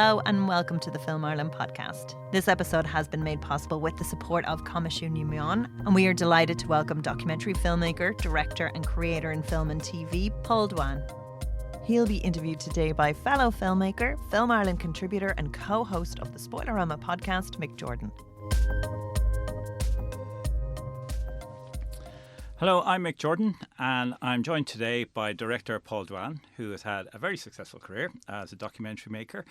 Hello and welcome to the Film Ireland podcast. This episode has been made possible with the support of Coimisiún Meán, and we are delighted to welcome documentary filmmaker, director and creator in film and TV, Paul Duane. He'll be interviewed today by fellow filmmaker, Film Ireland contributor and co-host of the Spoilerama podcast, Mick Jordan. Hello, I'm Mick Jordan, and I'm joined today by director Paul Duane, who has had a very successful career as a documentary maker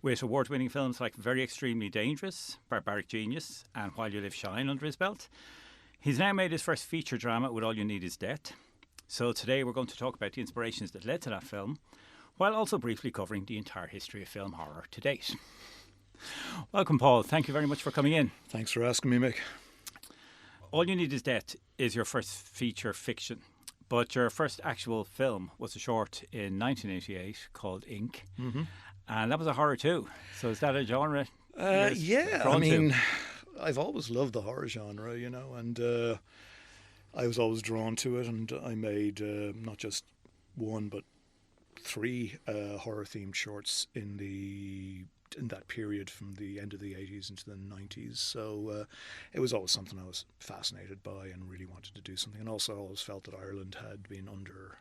with award-winning films like Very Extremely Dangerous, Barbaric Genius and While You Live Shine under his belt. He's now made his first feature drama with All You Need Is Death. So today we're going to talk about the inspirations that led to that film, while also briefly covering the entire history of film horror to date. Welcome, Paul. Thank you very much for coming in. Thanks for asking me, Mick. All You Need Is Death is your first feature fiction, but your first actual film was a short in 1988 called Ink, and that was a horror too. So is that a genre? Yeah, I mean, I've always loved the horror genre, you know, and I was always drawn to it, and I made not just one but three horror-themed shorts in that period from the end of the 80s into the 90s. So it was always something I was fascinated by and really wanted to do something. And also I always felt that Ireland had been under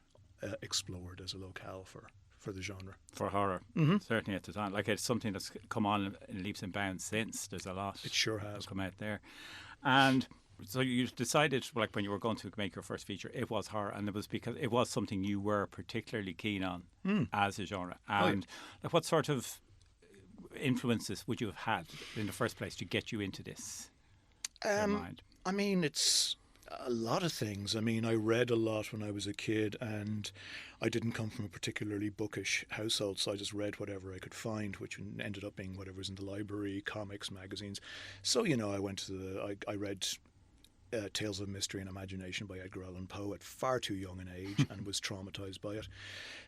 explored as a locale for the genre. For horror, certainly at the time. Like, it's something that's come on in leaps and bounds since. There's a lot. It sure has. Come out there. And so you decided, like, when you were going to make your first feature, it was horror, and it was because it was something you were particularly keen on as a genre. And like, what sort of influences would you have had in the first place to get you into this? I mean, it's a lot of things. I mean, I read a lot when I was a kid, and I didn't come from a particularly bookish household, so I just read whatever I could find, which ended up being whatever was in the library, comics, magazines. So, you know, I read Tales of Mystery and Imagination by Edgar Allan Poe at far too young an age and was traumatised by it.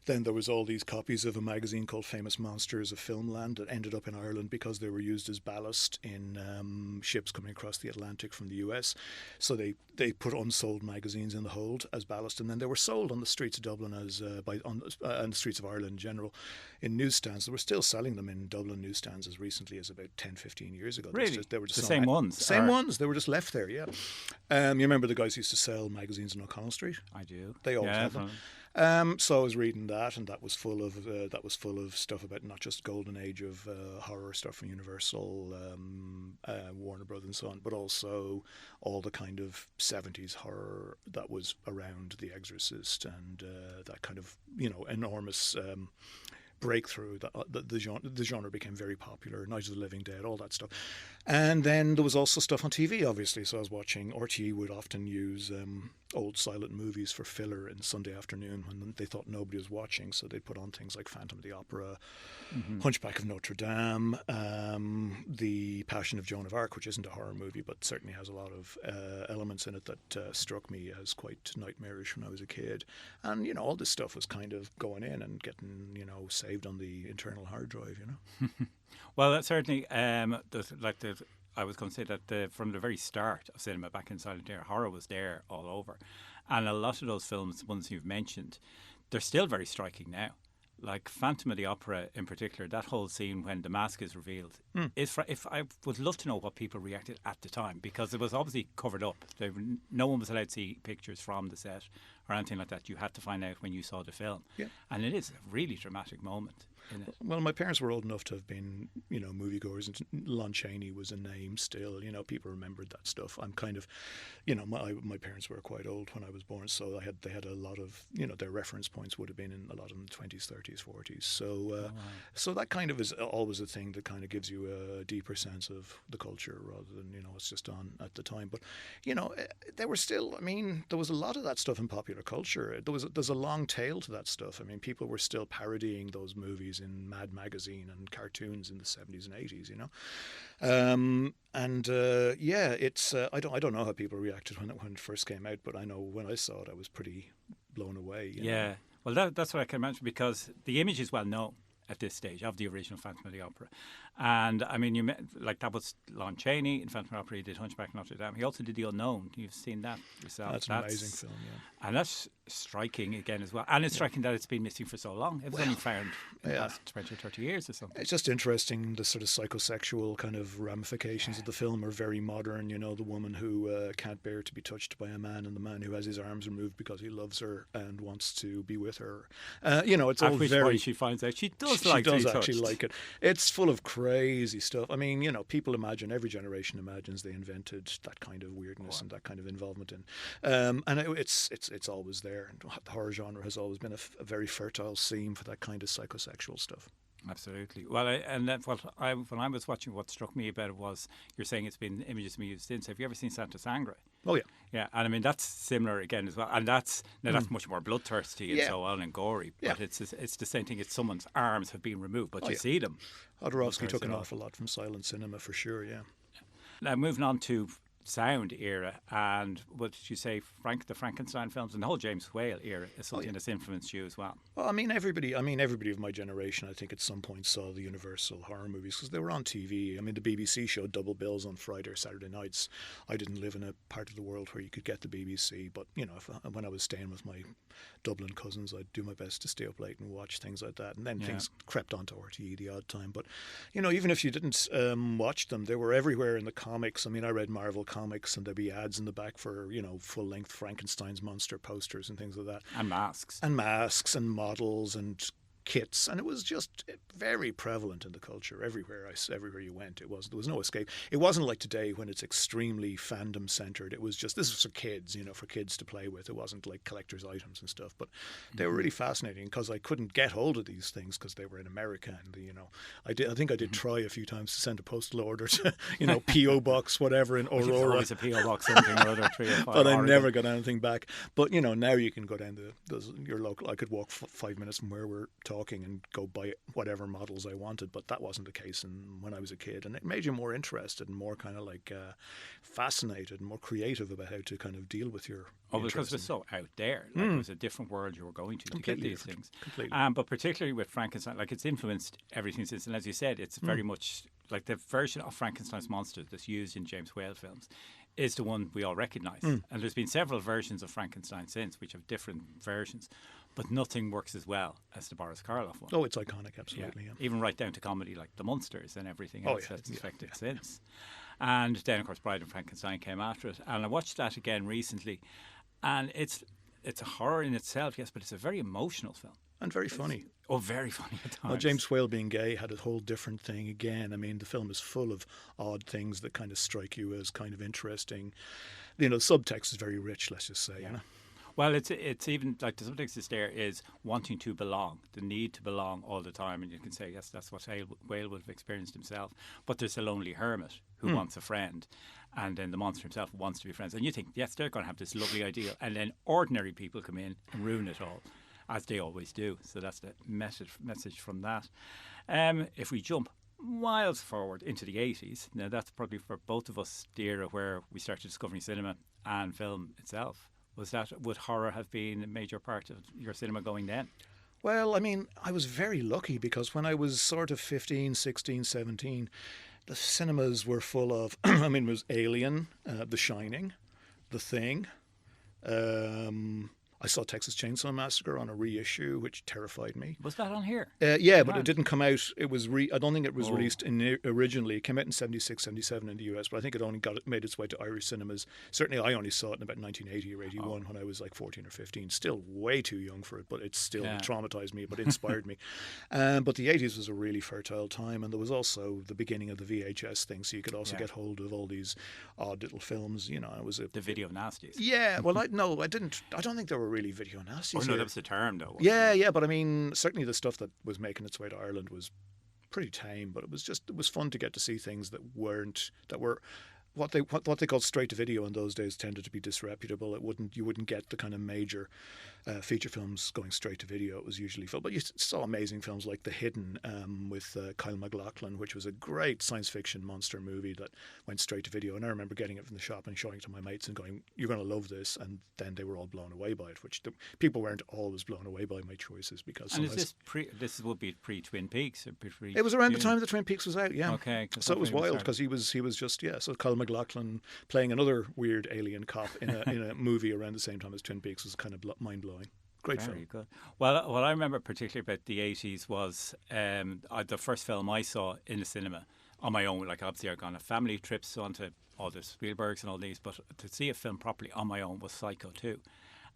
Then there was all these copies of a magazine called Famous Monsters of Filmland that ended up in Ireland because they were used as ballast in ships coming across the Atlantic from the US. So they put unsold magazines in the hold as ballast, and then they were sold on the streets of Dublin on the streets of Ireland in general in newsstands. They were still selling them in Dublin newsstands as recently as about 10-15 years ago. Really? They were just the same ones? Same ones. They were just left there, yeah. You remember the guys who used to sell magazines in O'Connell Street? I do. They always had them. So I was reading that, and that was full of stuff about not just golden age of horror stuff from Universal, Warner Brothers, and so on, but also all the kind of 70s horror that was around The Exorcist and that kind of, you know, enormous breakthrough. The genre became very popular. Night of the Living Dead, all that stuff. And then there was also stuff on TV, obviously. So I was watching, RTE would often use old silent movies for filler in Sunday afternoon when they thought nobody was watching. So they'd put on things like Phantom of the Opera, Hunchback of Notre Dame, The Passion of Joan of Arc, which isn't a horror movie, but certainly has a lot of elements in it that struck me as quite nightmarish when I was a kid. And, you know, all this stuff was kind of going in and getting, you know, saved on the internal hard drive, you know. Well, that's certainly, I was going to say that from the very start of cinema back in silent era, horror was there all over. And a lot of those films, ones you've mentioned, they're still very striking now. Like Phantom of the Opera in particular, that whole scene when the mask is revealed, if I would love to know what people reacted at the time, because it was obviously covered up. No one was allowed to see pictures from the set or anything like that. You had to find out when you saw the film. Yeah. And it is a really dramatic moment in it. Well, my parents were old enough to have been, you know, moviegoers, and Lon Chaney was a name still. You know, people remembered that stuff. I'm kind of, you know, my parents were quite old when I was born, so they had a lot of, you know, their reference points would have been in a lot of the 20s, 30s, 40s. So so that kind of is always a thing that kind of gives you a deeper sense of the culture rather than, you know, it's just on at the time. But, you know, there were still, I mean, there was a lot of that stuff in popular culture. There's a long tail to that stuff. I mean, people were still parodying those movies in Mad Magazine and cartoons in the 70s and 80s, you know. It's I don't know how people reacted when it first came out, but I know when I saw it, I was pretty blown away. You know? Well, that's what I can imagine, because the image is well known. at this stage of the original Phantom of the Opera. And I mean, you met, like that was Lon Chaney in Phantom of the Opera. He did Hunchback of Notre Dame. He also did The Unknown. You've seen that yourself. That's an amazing film, yeah. And that's striking again as well. And it's striking that it's been missing for so long. It was only found in the last 20 or 30 years or something. It's just interesting, the sort of psychosexual kind of ramifications of the film are very modern. You know, the woman who can't bear to be touched by a man, and the man who has his arms removed because he loves her and wants to be with her. You know, it's all which very... point she finds out she does she like to be does actually touched. like it. It's full of crazy stuff. I mean, you know, people imagine, every generation imagines they invented that kind of weirdness and that kind of involvement in. And it's always there. The horror genre has always been a very fertile seam for that kind of psychosexual stuff. Absolutely. Well, when I was watching, what struck me about it was, you're saying it's been images being used since. Have you ever seen Santa Sangre? Oh, yeah. Yeah, and I mean, that's similar again as well. And that's much more bloodthirsty and so on and gory. But it's the same thing. It's someone's arms have been removed, but you see them. Jodorowsky took an awful lot from silent cinema, for sure, yeah. Now, moving on to sound era, and what did you say, the Frankenstein films and the whole James Whale era is something that's influenced you as well. Well, I mean, everybody of my generation, I think at some point saw the Universal horror movies because they were on TV. I mean, the BBC showed double bills on Friday or Saturday nights. I didn't live in a part of the world where you could get the BBC, but, you know, when I was staying with my Dublin cousins, I'd do my best to stay up late and watch things like that. And then things crept onto RTE the odd time. But, you know, even if you didn't watch them, they were everywhere in the comics. I mean, I read Marvel comics, and there'd be ads in the back for, you know, full-length Frankenstein's monster posters and things like that. And masks. And models and kits, and it was just very prevalent in the culture everywhere you went. There was no escape. It wasn't like today when it's extremely fandom centered. It was just, this was for kids, you know, for kids to play with. It wasn't like collector's items and stuff, but they were really fascinating because I couldn't get hold of these things because they were in America, and you know, I think I did try a few times to send a postal order to, you know, PO box whatever in Aurora. There's always a PO box something or other, 3 or 5. But I never got anything back. But you know, now you can go down to your local. I could walk 5 minutes from where we're talking and go buy whatever models I wanted, but that wasn't the case when I was a kid, and it made you more interested and more kind of like fascinated and more creative about how to kind of deal with your because it was so out there. Like it was a different world you were going to get these things. Completely. But particularly with Frankenstein, like it's influenced everything since, and as you said, it's very much like the version of Frankenstein's monster that's used in James Whale films is the one we all recognise. And there's been several versions of Frankenstein since, which have different versions, but nothing works as well as the Boris Karloff one. Oh, it's iconic, absolutely. Yeah. Even right down to comedy like The Munsters and everything else that's affected since. And then, of course, Bride and Frankenstein came after it. And I watched that again recently, and it's a horror in itself, yes, but it's a very emotional film. And very funny. Very funny at times. Well, James Whale being gay had a whole different thing again. I mean, the film is full of odd things that kind of strike you as kind of interesting. You know, the subtext is very rich, let's just say. Yeah. You know? Well, it's even like the subtext is there is wanting to belong, the need to belong all the time. And you can say, yes, that's what Whale would have experienced himself. But there's a lonely hermit who wants a friend. And then the monster himself wants to be friends. And you think, yes, they're going to have this lovely ideal. And then ordinary people come in and ruin it all, as they always do. So that's the message from that. If we jump miles forward into the 80s, now that's probably for both of us the era where we started discovering cinema and film itself. Would horror have been a major part of your cinema going then? Well, I mean, I was very lucky because when I was sort of 15, 16, 17, the cinemas were full of, I mean, it was Alien, The Shining, The Thing. I saw Texas Chainsaw Massacre on a reissue, which terrified me. Was that on here? Yeah, but it didn't come out. It was I don't think it was released originally. It came out in 76, 77 in the US, but I think it only made its way to Irish cinemas. Certainly, I only saw it in about 1980 or 81 when I was like 14 or 15. Still way too young for it, but it still traumatized me, but it inspired me. But the 80s was a really fertile time, and there was also the beginning of the VHS thing, so you could also get hold of all these odd little films. You know, it was the video nasties. Yeah, well, I don't think there were really video nasties. Oh no, that was the term though. Yeah, but I mean, certainly the stuff that was making its way to Ireland was pretty tame, but it was fun to get to see things that were what they called straight to video in those days tended to be disreputable. You wouldn't get the kind of major feature films going straight to video. It was usually film, but you saw amazing films like The Hidden with Kyle MacLachlan, which was a great science fiction monster movie that went straight to video. And I remember getting it from the shop and showing it to my mates and going, "You're going to love this," and then they were all blown away by it. Which people weren't always blown away by my choices because. And is this would be pre Twin Peaks? Or it was around the time that Twin Peaks was out. Yeah. Okay. So it was wild because he was just So Kyle MacLachlan playing another weird alien cop in a movie around the same time as Twin Peaks was kind of mind blowing. Great Very film. good. Well, what I remember particularly about the 80s was the first film I saw in the cinema on my own. Like obviously I'd gone on family trips onto all the Spielbergs and all these, but to see a film properly on my own was Psycho 2.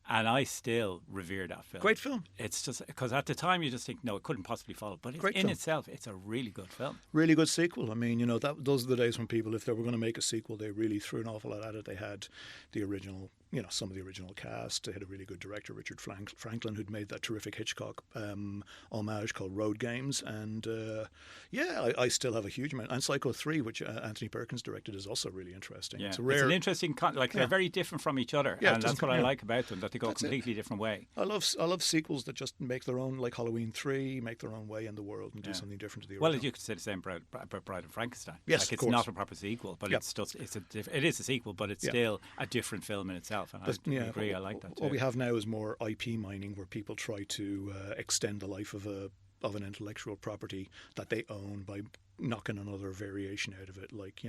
And I still revere that film. Great film. It's just because at the time you just think, no, it couldn't possibly follow. But itself, it's a really good film. Really good sequel. I mean, those are the days when people, if they were going to make a sequel, they really threw an awful lot at it. They had the original, some of the original cast. They had a really good director, Richard Franklin, who'd made that terrific Hitchcock homage called Road Games. And I still have a huge amount. And Psycho 3, which Anthony Perkins directed, is also really interesting. Yeah. It's an interesting, they're very different from each other. Yeah, and that's what I like about them, that they go a completely different way. I love sequels that just make their own, like Halloween 3, make their own way in the world and do something different to the original. Well, you could say the same about Bride and Frankenstein. Yes, like, of it's course. not a proper sequel, but it is a sequel, but it's still a different film in itself. And I agree, I like that too. What we have now is more IP mining, where people try to extend the life of an intellectual property that they own by knocking another variation out of it, like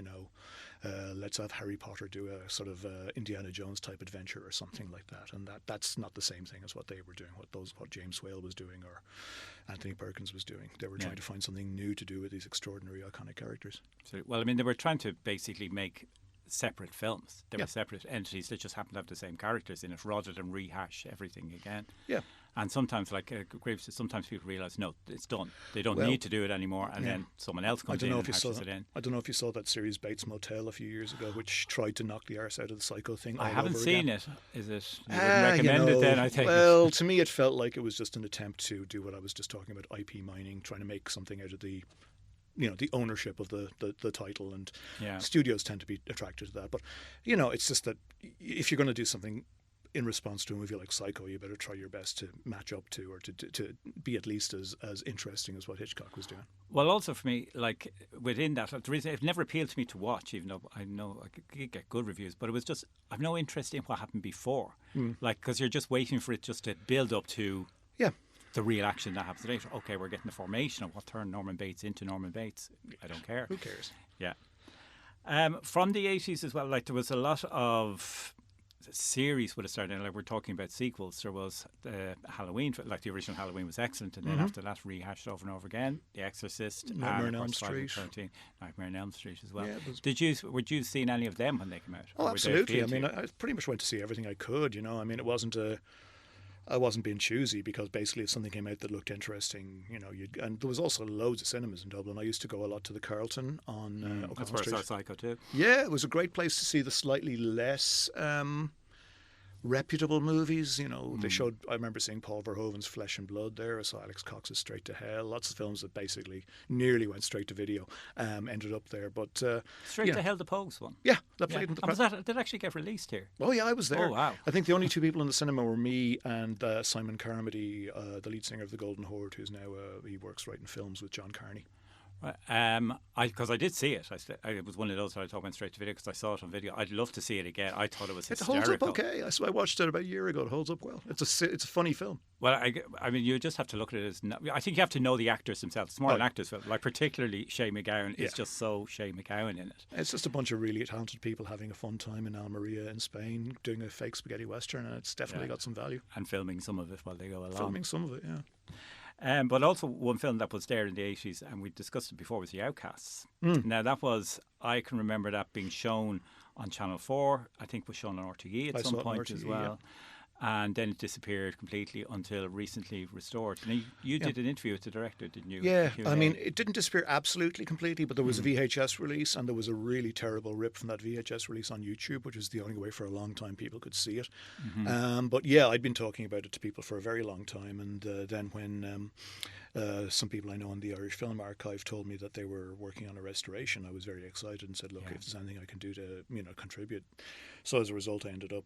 let's have Harry Potter do a sort of Indiana Jones type adventure or something like that, and that's not the same thing as what they were doing, what James Whale was doing or Anthony Perkins was doing. They were trying to find something new to do with these extraordinary iconic characters. So, well, I mean, they were trying to basically make separate films. They were separate entities that just happen to have the same characters in it, rather than rehash everything again. Yeah. And sometimes, like Graves says, sometimes people realise, no, it's done. They don't need to do it anymore, and then someone else comes in and hashes it in. I don't know if you saw that series Bates Motel a few years ago, which tried to knock the arse out of the Psycho thing. I haven't seen it. Is it? You wouldn't recommend it then, I think. Well, to me, it felt like it was just an attempt to do what I was just talking about, IP mining, trying to make something out of the ownership of the title, and studios tend to be attracted to that. But it's just that if you're going to do something in response to a movie like Psycho, you better try your best to match up to, or to be at least as interesting as what Hitchcock was doing. Well, also for me, like within that, the reason it never appealed to me to watch, even though I know I could get good reviews, but it was just I've no interest in what happened before, like because you're just waiting for it just to build up to the real action that happens later. Okay, we're getting the formation of what turned Norman Bates into Norman Bates. I don't care. Who cares? Yeah. From the 80s as well, like there was a lot of series would have started. Like we're talking about sequels. There was Halloween, like the original Halloween was excellent, and then after that rehashed over and over again. The Exorcist, Nightmare on Elm Street, Nightmare on Elm Street as well. Yeah, would you seen any of them when they came out? Oh, absolutely. I mean, I pretty much went to see everything I could. I mean, it wasn't I wasn't being choosy, because basically if something came out that looked interesting, and there was also loads of cinemas in Dublin. I used to go a lot to the Carlton on O'Connell that's where Street. I saw Psycho too. Yeah, it was a great place to see the slightly less reputable movies. They showed, I remember seeing Paul Verhoeven's Flesh and Blood there. I saw Alex Cox's Straight to Hell. Lots of films that basically nearly went straight to video ended up there. But Straight to Hell, the Pogues one. Yeah, that played in the did it actually get released here? Oh yeah, I was there. Oh wow. I think the only two people in the cinema were me and Simon Carmody, the lead singer of the Golden Horde, who's now he works writing films with John Carney. Because I did see it. It was one of those that I thought went straight to video because I saw it on video. I'd love to see it again. I thought it was hysterical. It holds up okay. I watched it about a year ago. It holds up well. It's a funny film. Well, I mean, you just have to look at it as. I think you have to know the actors themselves. It's more an actor's film. Like particularly Shay McGowan is just so Shay McGowan in it. It's just a bunch of really talented people having a fun time in Almeria in Spain, doing a fake spaghetti western, and it's definitely got some value. And filming some of it while they go along. Filming some of it, yeah. But also one film that was there in the 80s, and we discussed it before, was The Outcasts. Now that was, I can remember that being shown on Channel 4. I think was shown on RTE at some point as well. and then it disappeared completely until recently restored. And you did an interview with the director, didn't you? Yeah, I mean, it didn't disappear absolutely completely, but there was a VHS release, and there was a really terrible rip from that VHS release on YouTube, which is the only way for a long time people could see it. But yeah, I'd been talking about it to people for a very long time, and then when some people I know in the Irish Film Archive told me that they were working on a restoration, I was very excited and said, look, if there's anything I can do to contribute. So as a result, I ended up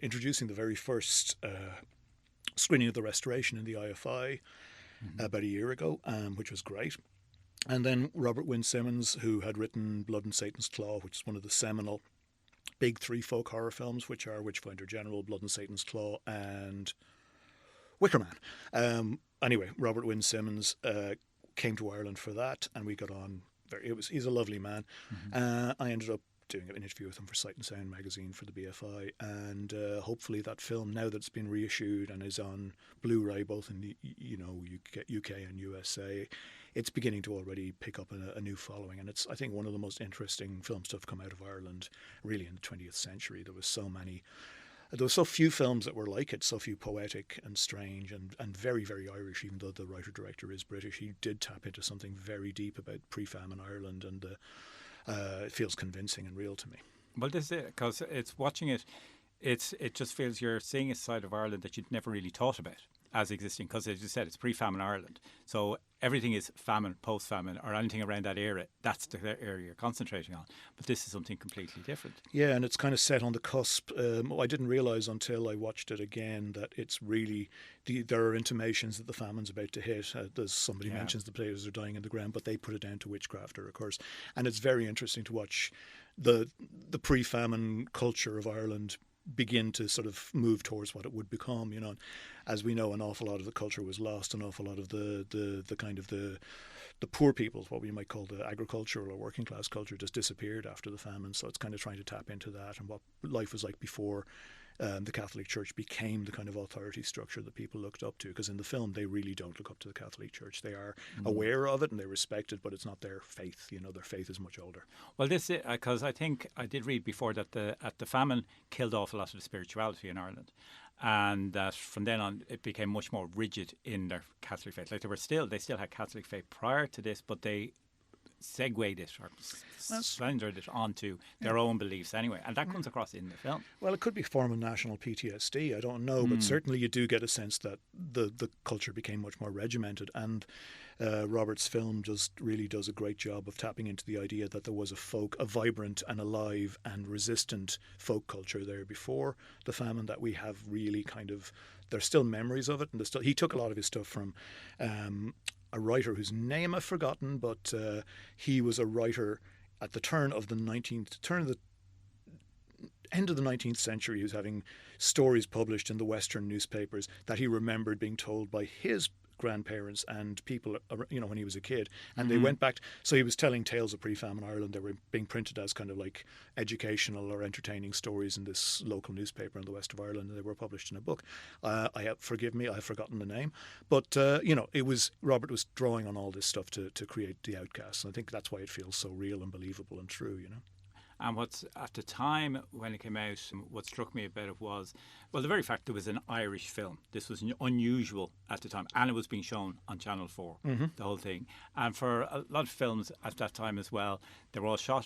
introducing the very first screening of the restoration in the IFI about a year ago, which was great. And then Robert Wynne Simmons, who had written Blood and Satan's Claw, which is one of the seminal big three folk horror films, which are Witchfinder General, Blood and Satan's Claw, and Wicker Man. Anyway, Robert Wynne Simmons came to Ireland for that, and we got on. He's a lovely man. I ended up doing an interview with him for Sight and Sound magazine for the BFI, and hopefully that film, now that it's been reissued and is on Blu-ray both in the UK and USA, it's beginning to already pick up a new following, and it's, I think, one of the most interesting films to have come out of Ireland really in the 20th century. There were so few films that were like it, so few poetic and strange and very, very Irish, even though the writer-director is British. He did tap into something very deep about pre-famine Ireland, and it feels convincing and real to me. Well, this is it, because it's watching it, it just feels you're seeing a side of Ireland that you'd never really thought about as existing, because as you said, it's pre-famine Ireland, so everything is famine, post-famine, or anything around that era. That's the area you're concentrating on. But this is something completely different. Yeah, and it's kind of set on the cusp. I didn't realise until I watched it again that it's really there are intimations that the famine's about to hit. There's somebody mentions the potatoes are dying in the ground, but they put it down to witchcraft, of course. And it's very interesting to watch the pre-famine culture of Ireland begin to sort of move towards what it would become. As we know, an awful lot of the culture was lost. An awful lot of the kind of the poor people, what we might call the agricultural or working class culture, just disappeared after the famine. So it's kind of trying to tap into that and what life was like before the Catholic Church became the kind of authority structure that people looked up to. Because in the film, they really don't look up to the Catholic Church. They are aware of it and they respect it, but it's not their faith. Their faith is much older. Well, this is because I think I did read before that the famine killed off a lot of the spirituality in Ireland, and that from then on it became much more rigid in their Catholic faith. Like they still had Catholic faith prior to this, but they segued it or slandered it onto their own beliefs anyway, and that comes across in the film. Well, it could be a form of national PTSD, I don't know, but certainly you do get a sense that the culture became much more regimented, and Robert's film just really does a great job of tapping into the idea that there was a vibrant and alive and resistant folk culture there before the famine, that we have really kind of, there's still memories of it, and he took a lot of his stuff from a writer whose name I've forgotten, but he was a writer at the end of the 19th century. He was having stories published in the Western newspapers that he remembered being told by his grandparents and people, when he was a kid. And they went back. So he was telling tales of pre-famine Ireland. They were being printed as kind of like educational or entertaining stories in this local newspaper in the west of Ireland. And they were published in a book. Forgive me, I've forgotten the name. But, Robert was drawing on all this stuff to create The Outcasts. And I think that's why it feels so real and believable and true, And what's at the time when it came out, what struck me about it was, well, the very fact there was an Irish film. This was unusual at the time, and it was being shown on Channel 4, the whole thing. And for a lot of films at that time as well, they were shot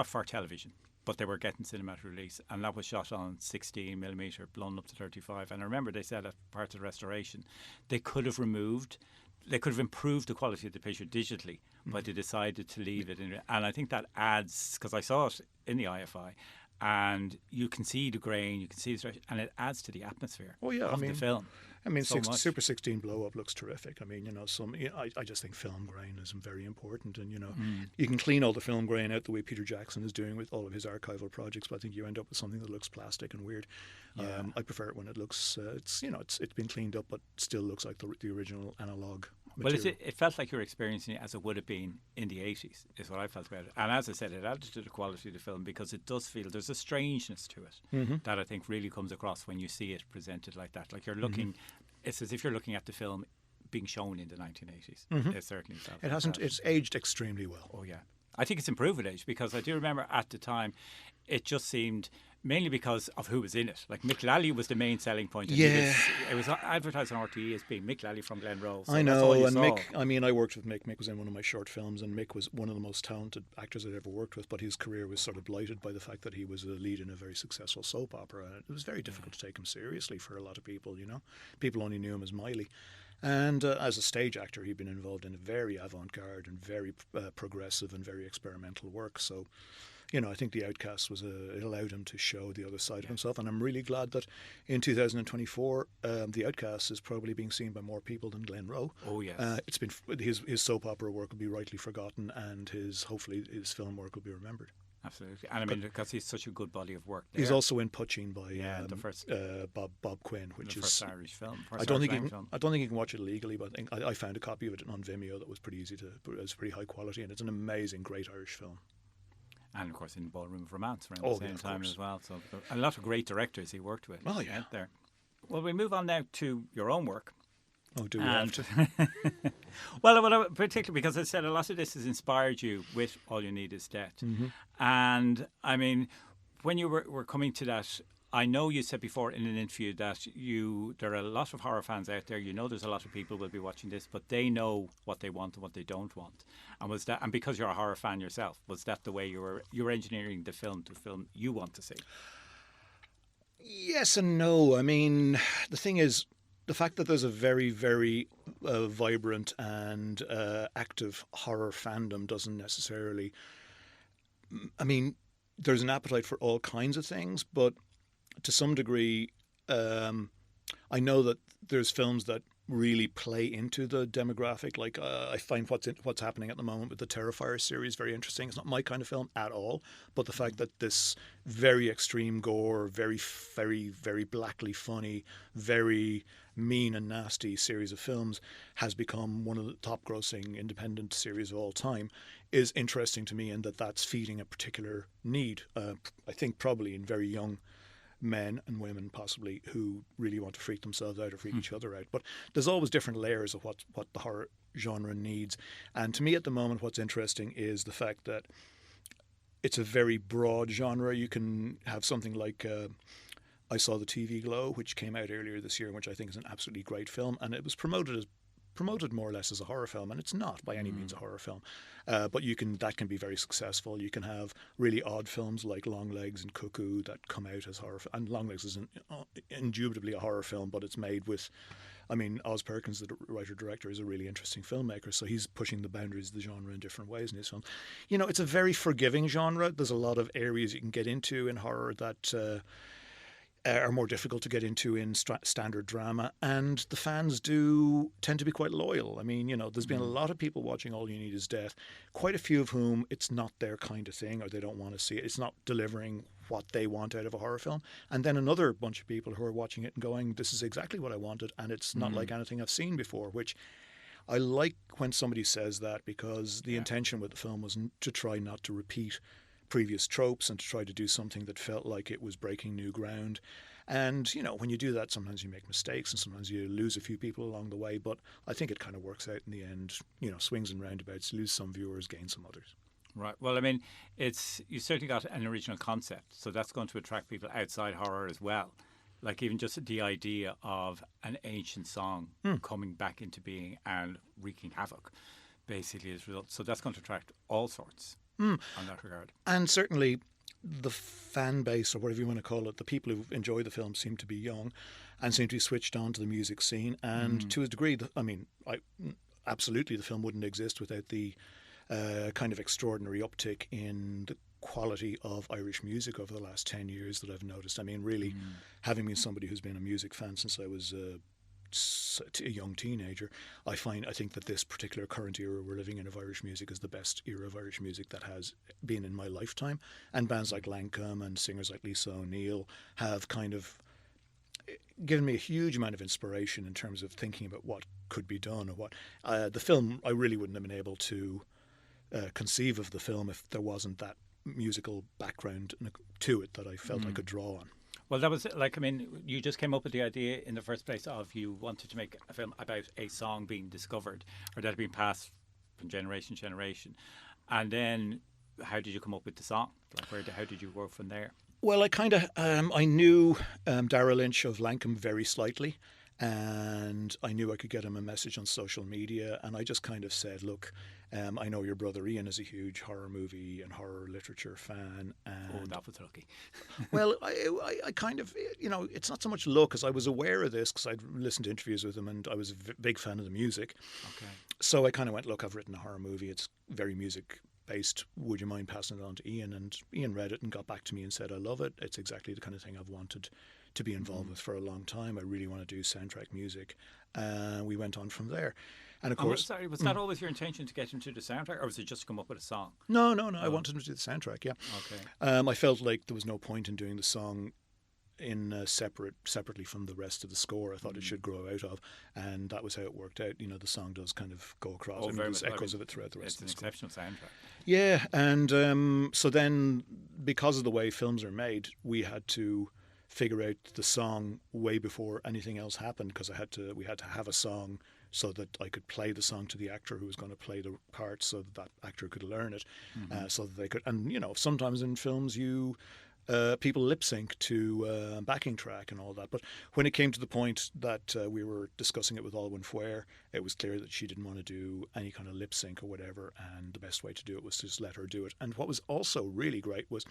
for television, but they were getting cinematic release, and that was shot on 16mm, blown up to 35. And I remember they said at part of the restoration, they could have improved the quality of the picture digitally, but they decided to leave it in. And I think that adds, because I saw it in the IFI, and you can see the grain, you can see the stretch, and it adds to the atmosphere of the film. Super 16 blow up looks terrific. I just think film grain is very important, and you can clean all the film grain out the way Peter Jackson is doing with all of his archival projects, but I think you end up with something that looks plastic and weird. Yeah. I prefer it when it looks it's been cleaned up, but still looks like the original analog material. Well, it felt like you were experiencing it as it would have been in the 80s, is what I felt about it. And as I said, it added to the quality of the film because it does feel there's a strangeness to it that I think really comes across when you see it presented like that. Like you're looking, it's as if you're looking at the film being shown in the 1980s. It certainly felt it hasn't. It's aged extremely well. Oh yeah. I think it's improved with age, because I do remember at the time it just seemed, mainly because of who was in it. Like Mick Lally was the main selling point. And Yeah. it was advertised on RTE as being Mick Lally from Glenroe. So I that's all know, you and saw. Mick, I mean, I worked with Mick. Mick was in one of my short films, and Mick was one of the most talented actors I'd ever worked with, but his career was sort of blighted by the fact that he was a lead in a very successful soap opera, and it was very difficult to take him seriously for a lot of people, you know. People only knew him as Miley. And as a stage actor, he'd been involved in very avant-garde and very progressive and very experimental work, so... You know, I think The Outcast it allowed him to show the other side of himself, and I'm really glad that in 2024, The Outcast is probably being seen by more people than Glenroe. Oh yes, It's been his soap opera work will be rightly forgotten, and hopefully his film work will be remembered. absolutely. And I mean, because he's such a good body of work. There. He's also in Pushing by the first Bob Quinn, which is first Irish film. I don't think you can watch it legally, but I found a copy of it on Vimeo that was pretty easy to. It was pretty high quality, and it's an amazing, great Irish film. And of course in Ballroom of Romance around the same of time course. as well. So a lot of great directors he worked with. Oh, yeah. Out there. Well, we move on now to your own work. Oh, do we have to? Well, particularly because I said a lot of this has inspired you with All You Need Is Death. Mm-hmm. And I mean, when you were coming to that, I know you said before in an interview that there are a lot of horror fans out there. You know, there's a lot of people will be watching this, but they know what they want and what they don't want. And because you're a horror fan yourself, was that the way you were engineering the film you want to see? Yes and no. I mean, the thing is, the fact that there's a very, very vibrant and active horror fandom doesn't necessarily... I mean, there's an appetite for all kinds of things, but to some degree, I know that there's films that really play into the demographic. Like I find what's happening at the moment with the Terrifier series very interesting. It's not my kind of film at all, but the fact that this very extreme gore, very, very, very blackly funny, very mean and nasty series of films has become one of the top grossing independent series of all time is interesting to me, in that that's feeding a particular need. I think probably in very young men and women possibly who really want to freak themselves out or freak each other out. But there's always different layers of what the horror genre needs. And to me at the moment what's interesting is the fact that it's a very broad genre. You can have something like I Saw the TV Glow, which came out earlier this year, which I think is an absolutely great film, and it was promoted more or less as a horror film, and it's not by any means a horror film, but that can be very successful. You can have really odd films like Longlegs and Cuckoo that come out as horror, and Longlegs is indubitably a horror film, but it's made with, I mean, Oz Perkins, the writer-director, is a really interesting filmmaker, so he's pushing the boundaries of the genre in different ways in his film. You know, it's a very forgiving genre. There's a lot of areas you can get into in horror that are more difficult to get into in standard drama, and the fans do tend to be quite loyal. I mean, you know, there's been a lot of people watching All You Need Is Death, quite a few of whom it's not their kind of thing, or they don't want to see it. It's not delivering what they want out of a horror film. And then another bunch of people who are watching it and going, this is exactly what I wanted, and it's not like anything I've seen before, which I like when somebody says that, because the intention with the film was to try not to repeat previous tropes and to try to do something that felt like it was breaking new ground. And, you know, when you do that, sometimes you make mistakes and sometimes you lose a few people along the way. But I think it kind of works out in the end. You know, swings and roundabouts, lose some viewers, gain some others. Right. Well, I mean, you certainly got an original concept, so that's going to attract people outside horror as well. Like even just the idea of an ancient song coming back into being and wreaking havoc, basically, as a result. So that's going to attract all sorts on that regard. And certainly the fan base, or whatever you want to call it, the people who enjoy the film seem to be young and seem to be switched on to the music scene. And to a degree, absolutely the film wouldn't exist without the kind of extraordinary uptick in the quality of Irish music over the last 10 years that I've noticed. I mean, really, having been somebody who's been a music fan since I was a young teenager, I think that this particular current era we're living in of Irish music is the best era of Irish music that has been in my lifetime. And bands like Lancome and singers like Lisa O'Neill have kind of given me a huge amount of inspiration in terms of thinking about what could be done, or what the film. I really wouldn't have been able to conceive of the film if there wasn't that musical background to it that I felt I could draw on. Well, that was like, I mean, you just came up with the idea in the first place of you wanted to make a film about a song being discovered or that had been passed from generation to generation. And then, how did you come up with the song? Like, how did you work from there? Well, I kind of I knew Darragh Lynch of Lankum very slightly, and I knew I could get him a message on social media, and I just kind of said, look, I know your brother Ian is a huge horror movie and horror literature fan. And that was lucky. well, I kind of, it's not so much luck, as I was aware of this because I'd listened to interviews with him and I was a big fan of the music. Okay. So I kind of went, look, I've written a horror movie. It's very music based. Would you mind passing it on to Ian? And Ian read it and got back to me and said, I love it. It's exactly the kind of thing I've wanted to be involved with for a long time. I really want to do soundtrack music. We went on from there. And of course, was that always your intention to get him to the soundtrack, or was it just to come up with a song? No. I wanted him to do the soundtrack. Yeah. Okay. I felt like there was no point in doing the song in separately from the rest of the score. I thought it should grow out of, and that was how it worked out. The song does kind of go across. There's echoes of it throughout the rest of the score. It's an exceptional soundtrack. Yeah, and so then because of the way films are made, we had to figure out the song way before anything else happened, because we had to have a song so that I could play the song to the actor who was going to play the part, so that actor could learn it, so that they could. And sometimes in films people lip sync to backing track and all that. But when it came to the point that we were discussing it with Olwen Fouéré, it was clear that she didn't want to do any kind of lip sync or whatever, and the best way to do it was to just let her do it. And what was also really great was,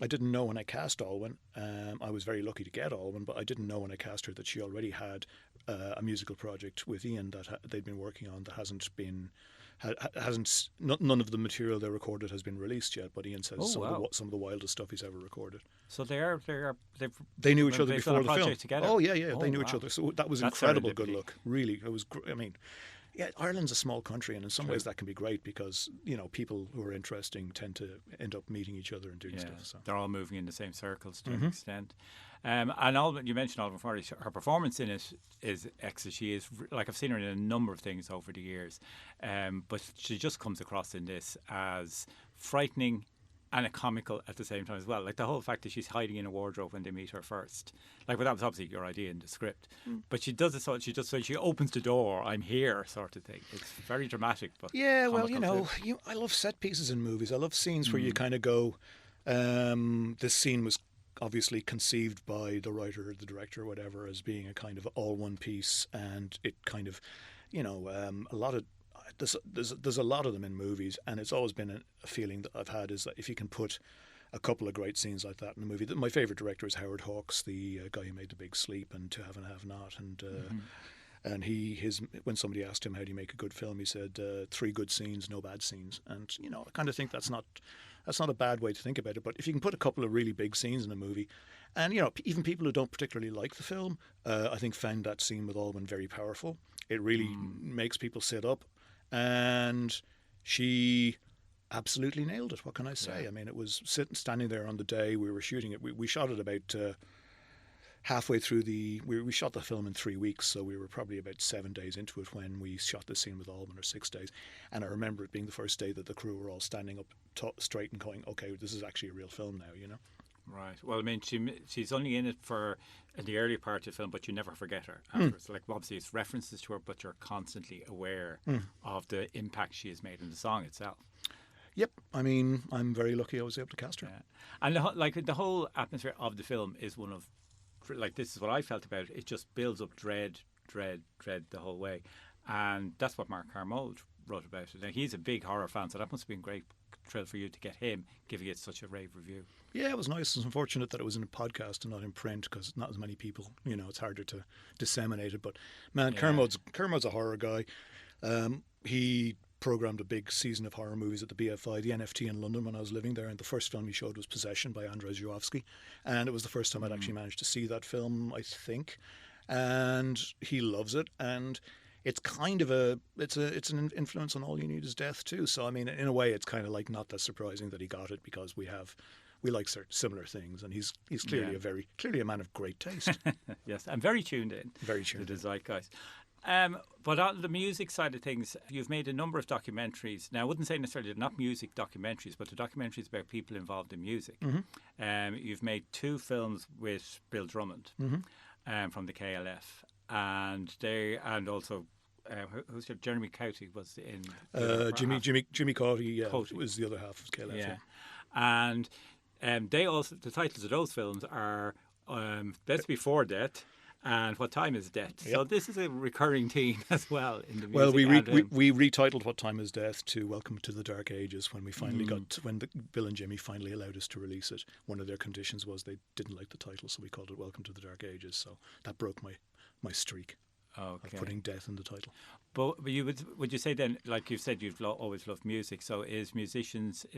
I didn't know when I cast Olwen. I was very lucky to get Olwen, but I didn't know when I cast her that she already had a musical project with Ian that they'd been working on that none of the material they recorded has been released yet, but Ian says some of the wildest stuff he's ever recorded. So they knew each other before the film together. Oh yeah, they knew each other, so that was incredible good luck. Really, it was. I mean, yeah, Ireland's a small country, and in some ways that can be great because people who are interesting tend to end up meeting each other and doing stuff. So they're all moving in the same circles to an extent. And Olwen, you mentioned Olwen Fouéré. Her performance in it is excellent. She is, like, I've seen her in a number of things over the years, but she just comes across in this as frightening and comical at the same time as well. Like the whole fact that she's hiding in a wardrobe when they meet her first. Like, well, that was obviously your idea in the script, but she does it so she opens the door, I'm here, sort of thing. It's very dramatic, but yeah, well, I love set pieces in movies. I love scenes where you kind of go, this scene was obviously conceived by the writer or the director or whatever as being a kind of all one piece, and it kind of a lot of there's a lot of them in movies, and it's always been a feeling that I've had is that if you can put a couple of great scenes like that in a movie. My favourite director is Howard Hawks, the guy who made The Big Sleep and To Have and Have Not, and when somebody asked him how do you make a good film, he said 3 good scenes, no bad scenes. And I kind of think that's not a bad way to think about it. But if you can put a couple of really big scenes in a movie, and even people who don't particularly like the film, I think found that scene with Olwen very powerful. It really makes people sit up, and she absolutely nailed it. What can I say? Yeah. I mean, it was standing there on the day we were shooting it. We shot it about halfway through we shot the film in 3 weeks, so we were probably about 7 days into it when we shot the scene with Olwen, or 6 days. And I remember it being the first day that the crew were all standing up straight and going, okay, this is actually a real film now, Right. Well, I mean, she's only in it in the early part of the film, but you never forget her afterwards. Like, obviously, it's references to her, but you're constantly aware of the impact she has made in the song itself. Yep. I mean, I'm very lucky I was able to cast her. Yeah. And the whole atmosphere of the film is one of, like, this is what I felt about it. It just builds up dread the whole way. And that's what Mark Carmold wrote about it. Now, he's a big horror fan, so that must have been a great thrill for you to get him giving it such a rave review. Yeah, it was nice. It's unfortunate that it was in a podcast and not in print, because not as many people, it's harder to disseminate it. But man, Kermod's a horror guy. He programmed a big season of horror movies at the BFI, the NFT in London, when I was living there, and the first film he showed was Possession by Andrzej Żuławski, and it was the first time I'd actually managed to see that film, I think, and he loves it. And it's kind of it's an influence on All You Need Is Death too. So I mean, in a way, it's kind of like not that surprising that he got it, because we like similar things, and he's clearly clearly a man of great taste. Yes, and very tuned in. Very tuned to the zeitgeist. But on the music side of things, you've made a number of documentaries. Now, I wouldn't say necessarily they're not music documentaries, but the documentaries about people involved in music. You've made 2 films with Bill Drummond from the KLF, and also who's your Jeremy Cauty was in Jimmy Cauty, Cauty was the other half of KLF. Yeah, and they also, the titles of those films are Best Before Death and What Time Is Death. Yep. So this is a recurring theme as well in the music. Well, we retitled What Time Is Death to Welcome to the Dark Ages when we finally Bill and Jimmy finally allowed us to release it. One of their conditions was they didn't like the title, so we called it Welcome to the Dark Ages. So that broke my streak of putting death in the title. But would you say then, like you said, you've always loved music, so is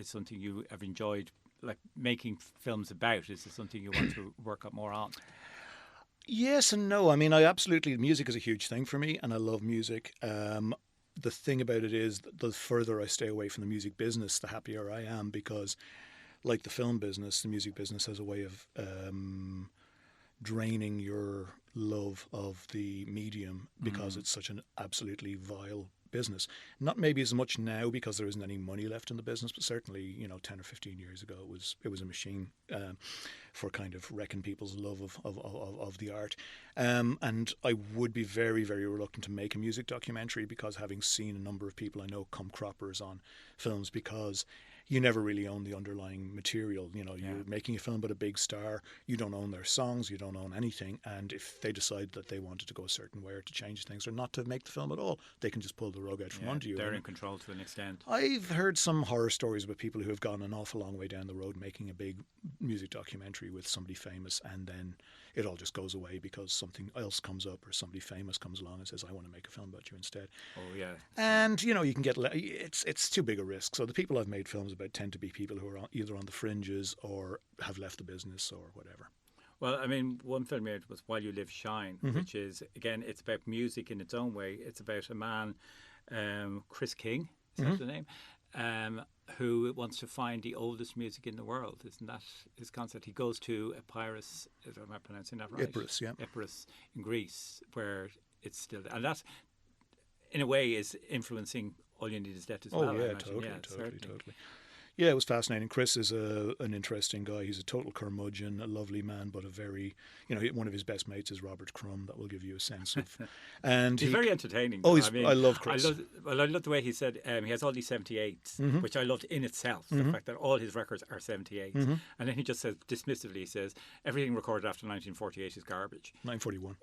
something you have enjoyed, like making films about? Is it something you want to work up more on? Yes and no. I mean, music is a huge thing for me, and I love music. The thing about it is, the further I stay away from the music business, the happier I am, because like the film business, the music business has a way of draining your love of the medium because it's such an absolutely vile business. Not maybe as much now because there isn't any money left in the business, but certainly 10 or 15 years ago it was a machine for kind of wrecking people's love of the art. And I would be very, very reluctant to make a music documentary, because having seen a number of people I know come croppers on films, because you never really own the underlying material. You're making a film about a big star. You don't own their songs. You don't own anything. And if they decide that they wanted to go a certain way or to change things or not to make the film at all, they can just pull the rug out from under you. They're in control to an extent. I've heard some horror stories about people who have gone an awful long way down the road making a big music documentary with somebody famous, and then it all just goes away because something else comes up or somebody famous comes along and says, I want to make a film about you instead. Oh, yeah. And, you can get... It's too big a risk. So the people I've made films about tend to be people who are either on the fringes or have left the business or whatever. Well, I mean, one film you made was While You Live Shine, which is, again, it's about music in its own way. It's about a man, Chris King, is that the name? Who wants to find the oldest music in the world. Isn't that his concept? He goes to Epirus, am I pronouncing that right? Epirus, yeah. Epirus in Greece, where it's still... And that, in a way, is influencing All You Need Is Death as well. Oh, yeah, totally. Yeah, it was fascinating. Chris is an interesting guy. He's a total curmudgeon, a lovely man, but a very, one of his best mates is Robert Crumb. That will give you a sense of. And he's very entertaining. Oh, I love Chris. I love the way he said he has all these 78s, which I loved in itself. The fact that all his records are 78s, and then he just says dismissively, he says everything recorded after 1948 is garbage. 1941.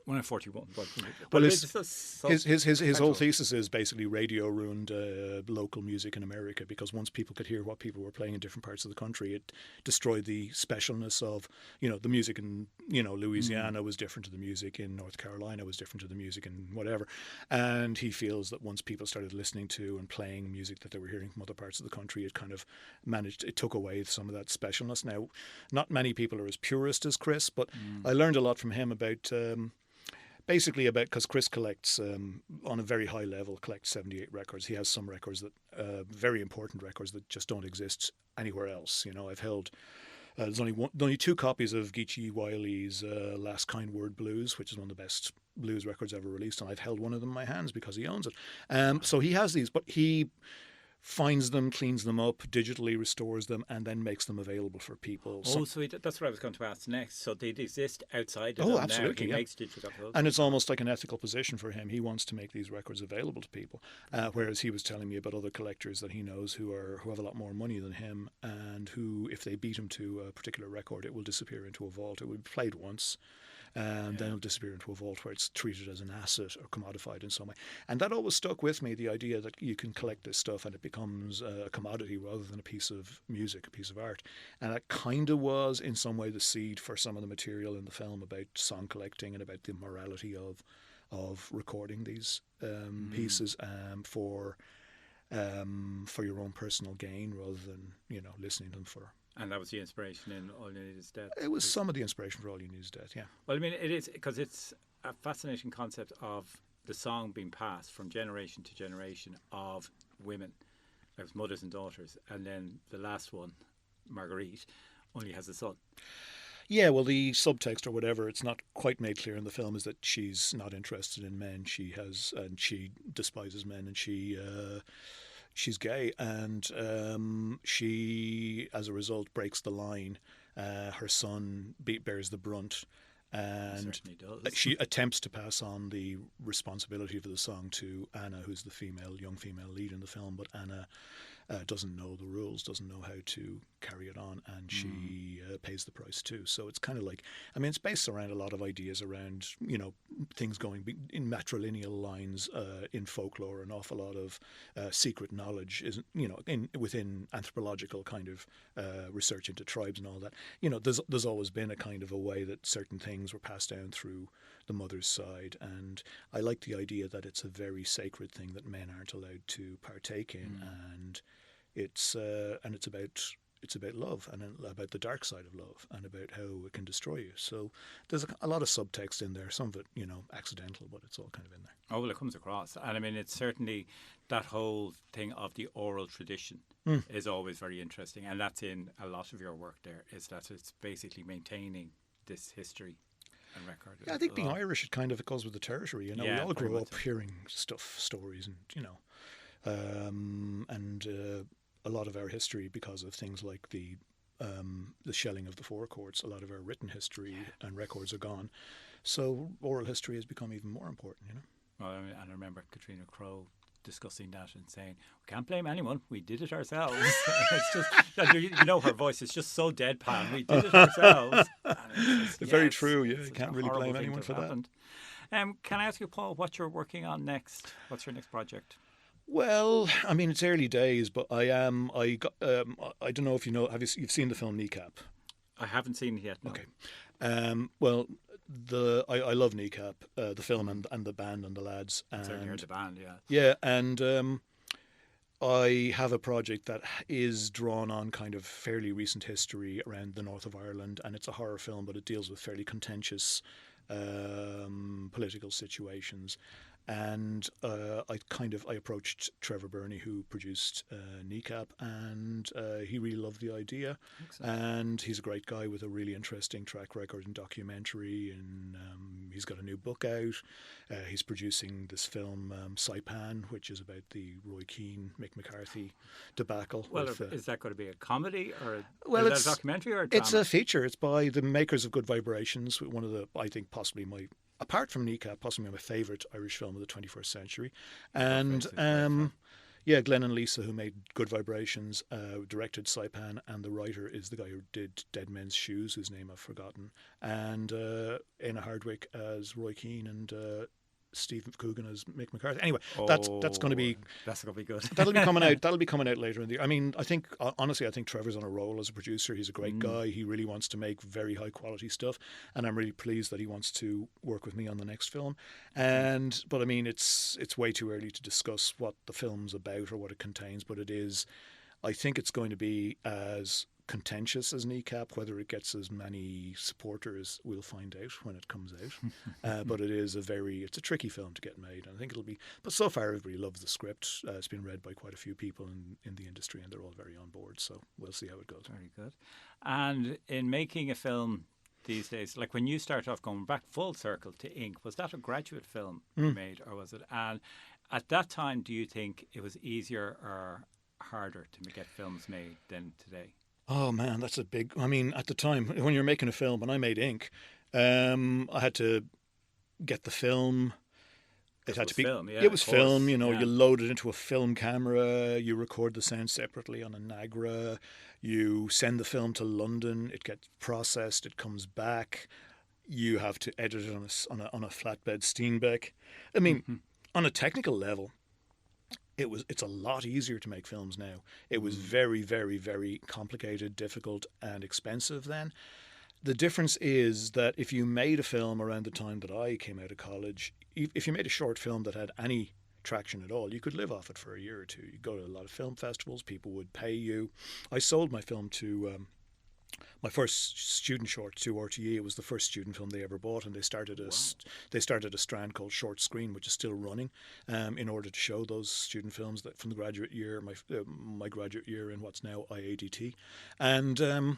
Well, his whole thesis is basically radio ruined local music in America, because once people could hear what people were playing in different parts of the country, it destroyed the specialness of the music in Louisiana was different to the music in North Carolina, was different to the music in whatever. And he feels that once people started listening to and playing music that they were hearing from other parts of the country, it kind of took away some of that specialness. Now, not many people are as purist as Chris, but I learned a lot from him about basically because Chris collects on a very high level, collects 78 records. He has some records that very important records that just don't exist anywhere else. I've held there's only 2 copies of Geechee Wiley's Last Kind Word Blues, which is one of the best blues records ever released, and I've held one of them in my hands because he owns it. So he has these, but he finds them, cleans them up, digitally restores them, and then makes them available for people. That's what I was going to ask next. So they exist outside of absolutely, now. He makes digital uploads. And it's almost like an ethical position for him. He wants to make these records available to people. Whereas he was telling me about other collectors that he knows who have a lot more money than him, and who, if they beat him to a particular record, it will disappear into a vault. It will be played once, and then it'll disappear into a vault where it's treated as an asset or commodified in some way. And that always stuck with me, the idea that you can collect this stuff and it becomes a commodity rather than a piece of music, a piece of art. And that kind of was, in some way, the seed for some of the material in the film about song collecting and about the morality of recording these pieces for your own personal gain rather than, listening to them for... And that was the inspiration in All You Need Is Death. It was some of the inspiration for All You Need Is Death, yeah. Well, I mean, it is, because it's a fascinating concept of the song being passed from generation to generation of women, like mothers and daughters, and then the last one, Marguerite, only has a son. Yeah, well, the subtext or whatever, it's not quite made clear in the film, is that she's not interested in men. She despises men, and she's gay, and she, as a result, breaks the line. Her son bears the brunt, And certainly does. she attempts to pass on the responsibility for the song to Anna, who's the young female lead in the film, but Anna doesn't know the rules, doesn't know how to carry it on, and she pays the price too. So it's kind of like, I mean, it's based around a lot of ideas around, things going in matrilineal lines in folklore. An awful lot of secret knowledge is, within anthropological kind of research into tribes and all that. There's always been a kind of a way that certain things were passed down through the mother's side, and I like the idea that it's a very sacred thing that men aren't allowed to partake in, and it's about love and about the dark side of love and about how it can destroy you. So there's a lot of subtext in there, some of it accidental, but it's all kind of in there. Oh, well, it comes across, and I mean, it's certainly that whole thing of the oral tradition is always very interesting, and that's in a lot of your work. There is that it's basically maintaining this history and record. Yeah, I think being Irish, it goes with the territory. We all grow up hearing stories, and a lot of our history, because of things like the shelling of the forecourts, a lot of our written history and records are gone. So oral history has become even more important. Well, and I remember Katrina Crowe discussing that and saying, we can't blame anyone, we did it ourselves. It's just, her voice is just so deadpan, we did it ourselves. Very true, yeah, you can't really blame anyone for that. Can I ask you, Paul, what you're working on next? What's your next project? Well, I mean, it's early days, but I don't know if you've seen the film Kneecap. I haven't seen it yet, no. Okay. Well, I love Kneecap, the film and the band and the lads. And certainly heard the band, yeah. Yeah, and I have a project that is drawn on kind of fairly recent history around the north of Ireland, and it's a horror film, but it deals with fairly contentious political situations. And I approached Trevor Burney, who produced Kneecap, and he really loved the idea. Excellent. And he's a great guy with a really interesting track record in documentary, and he's got a new book out. He's producing this film Saipan, which is about the Roy Keane, Mick McCarthy debacle. Well, is that going to be a comedy or it's a documentary or a drama? It's a feature. It's by the makers of Good Vibrations, one of the, I think, possibly apart from Kneecap, possibly my favourite Irish film of the 21st century. And Glenn and Lisa, who made Good Vibrations, directed Saipan, and the writer is the guy who did Dead Men's Shoes, whose name I've forgotten, and Éanna Hardwicke as Roy Keane, and Steve Coogan as Mick McCarthy. Anyway, that's going to be good. That'll be coming out. That'll be coming out later in the year. I mean, I think Trevor's on a roll as a producer. He's a great guy. He really wants to make very high quality stuff, and I'm really pleased that he wants to work with me on the next film. But I mean, it's way too early to discuss what the film's about or what it contains. But it is. I think it's going to be as contentious as Kneecap. Whether it gets as many supporters, we'll find out when it comes out. But it's a tricky film to get made. And I think it'll be. But so far, everybody loves the script. It's been read by quite a few people in the industry, and they're all very on board. So we'll see how it goes. Very good. And in making a film these days, like when you start off going back full circle to Ink, was that a graduate film you made, or was it? And at that time, do you think it was easier or harder to get films made than today? Oh man, that's a big. I mean, at the time when you're making a film, when I made Ink, I had to get the film. It had to be film. Yeah, it was film. You load it into a film camera. You record the sound separately on a Nagra. You send the film to London. It gets processed. It comes back. You have to edit it on a flatbed Steenbeck. I mean, on a technical level, it's a lot easier to make films now. It was very, very, very complicated, difficult, and expensive then. The difference is that if you made a film around the time that I came out of college, if you made a short film that had any traction at all, you could live off it for a year or two. You go to a lot of film festivals, people would pay you. I sold my film to my first student short to RTE. It was the first student film they ever bought, and they started a strand called Short Screen, which is still running, in order to show those student films that from the graduate year, my graduate year in what's now IADT, and and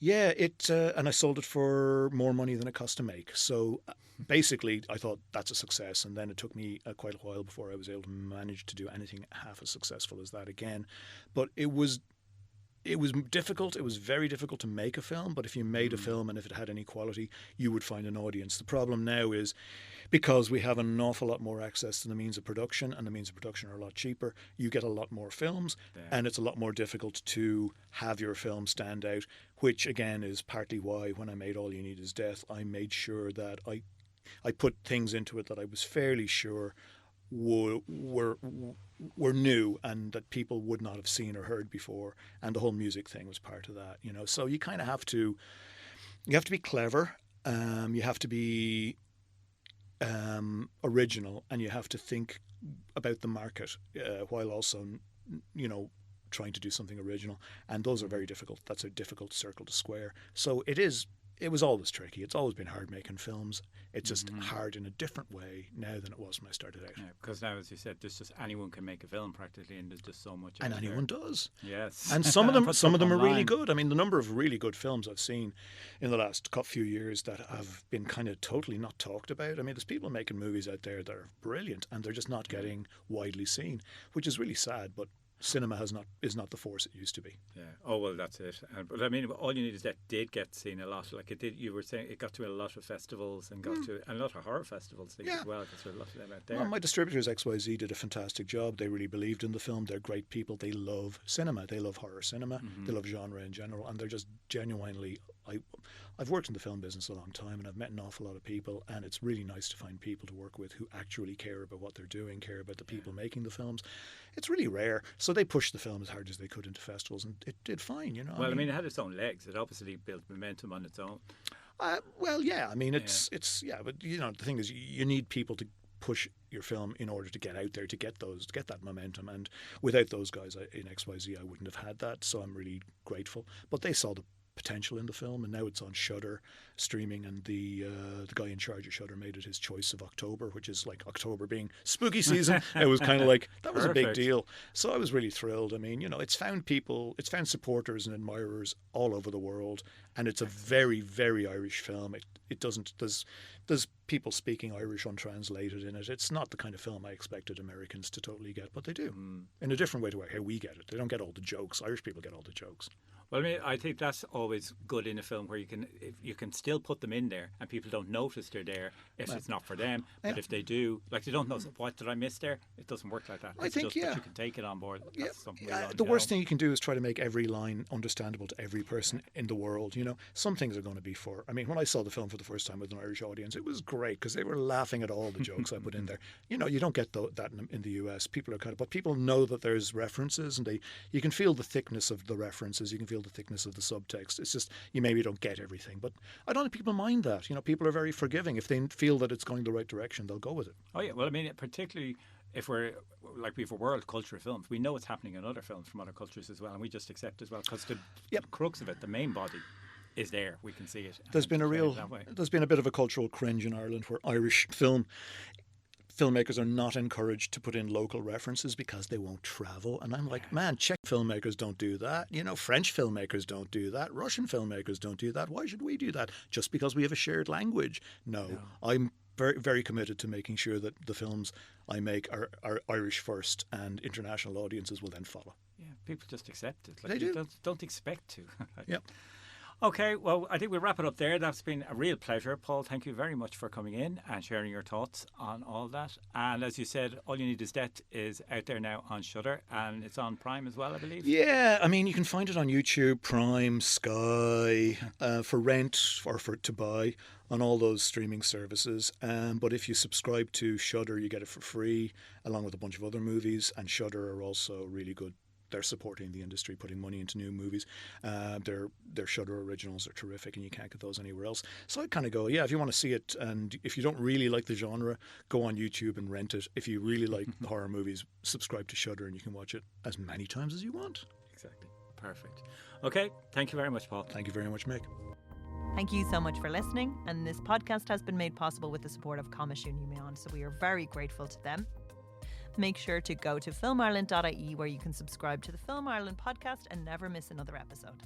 I sold it for more money than it cost to make. So basically, I thought that's a success, and then it took me quite a while before I was able to manage to do anything half as successful as that again. But it was it was difficult. It was very difficult to make a film, but if you made a film and if it had any quality, you would find an audience. The problem now is because we have an awful lot more access to the means of production, and the means of production are a lot cheaper, you get a lot more films, and it's a lot more difficult to have your film stand out, which again is partly why when I made All You Need Is Death, I made sure that I put things into it that I was fairly sure were new and that people would not have seen or heard before, and the whole music thing was part of that, you know. So you kind of have to be clever, you have to be original, and you have to think about the market while also, you know, trying to do something original, and those are very difficult. That's a difficult circle to square. So it was always tricky. It's always been hard making films. It's just hard in a different way now than it was when I started out. Yeah, because now, as you said, there's just anyone can make a film practically, and there's just so much. And anyone does. Yes. And some of them are really good. I mean, the number of really good films I've seen in the last few years that have been kind of totally not talked about. I mean, there's people making movies out there that are brilliant, and they're just not getting widely seen, which is really sad. But cinema is not the force it used to be. Yeah. Oh well, that's it. But I mean, All You Need Is Death did get seen a lot. Like it did. You were saying it got to a lot of festivals and got to a lot of horror festivals as well. Because there are a lot of them out there. Well, my distributors XYZ did a fantastic job. They really believed in the film. They're great people. They love cinema. They love horror cinema. They love genre in general, and they're just genuinely. I've worked in the film business a long time, and I've met an awful lot of people, and it's really nice to find people to work with who actually care about what they're doing, care about the people making the films. It's really rare. So they pushed the film as hard as they could into festivals, and it did fine, you know. Well, I mean, it had its own legs. It obviously built momentum on its own. Well, yeah. I mean, it's but you know, the thing is, you need people to push your film in order to get out there, to get that momentum, and without those guys in XYZ, I wouldn't have had that. So I'm really grateful. But they saw the potential in the film, and now it's on Shudder streaming, and the guy in charge of Shudder made it his choice of October, which is like October being spooky season. It was kind of like that was a big deal. So I was really thrilled. I mean, you know, it's found supporters and admirers all over the world, and it's a very, very Irish film. There's people speaking Irish untranslated in it. It's not the kind of film I expected Americans to totally get, but they do in a different way to how we get it. They don't get all the jokes. Irish people get all the jokes. Well, I mean, I think that's always good in a film where you can still put them in there and people don't notice they're there if it's not for them. But if they do, like they don't know, what did I miss there? It doesn't work like that. But you can take it on board. That's the worst thing you can do is try to make every line understandable to every person in the world. You know, some things are going to be for. I mean, when I saw the film for the first time with an Irish audience, it was great because they were laughing at all the jokes I put in there. You know, you don't get that in the US. People are but people know that there's references, and you can feel the thickness of the references. You can feel the thickness of the subtext. It's just you maybe don't get everything, but I don't think people mind that. You know, people are very forgiving. If they feel that it's going the right direction, they'll go with it. Oh yeah, well, I mean, particularly if we're world culture films, we know what's happening in other films from other cultures as well, and we just accept as well because the crux of it, the main body, is there. We can see it. There's been a bit of a cultural cringe in Ireland where Irish filmmakers are not encouraged to put in local references because they won't travel. And I'm like, man, Czech filmmakers don't do that. You know, French filmmakers don't do that. Russian filmmakers don't do that. Why should we do that? Just because we have a shared language? No. I'm very, very committed to making sure that the films I make are Irish first, and international audiences will then follow. Yeah, people just accept it. Like, they do. Don't expect to. Yep. Okay, well, I think we'll wrap it up there. That's been a real pleasure. Paul, thank you very much for coming in and sharing your thoughts on all that. And as you said, All You Need Is Death is out there now on Shudder, and it's on Prime as well, I believe. Yeah, I mean, you can find it on YouTube, Prime, Sky, for rent or to buy on all those streaming services. But if you subscribe to Shudder, you get it for free, along with a bunch of other movies. And Shudder are also really good. They're supporting the industry, putting money into new movies. Their Shudder originals are terrific, and you can't get those anywhere else. So I kind of go, yeah, if you want to see it, and if you don't really like the genre, go on YouTube and rent it. If you really like the horror movies, subscribe to Shudder, and you can watch it as many times as you want. Exactly. Perfect. Okay, thank you very much, Paul. Thank you very much, Mick. Thank you so much for listening, and this podcast has been made possible with the support of Coimisiún Meán, so we are very grateful to them. Make sure to go to filmireland.ie where you can subscribe to the Film Ireland podcast and never miss another episode.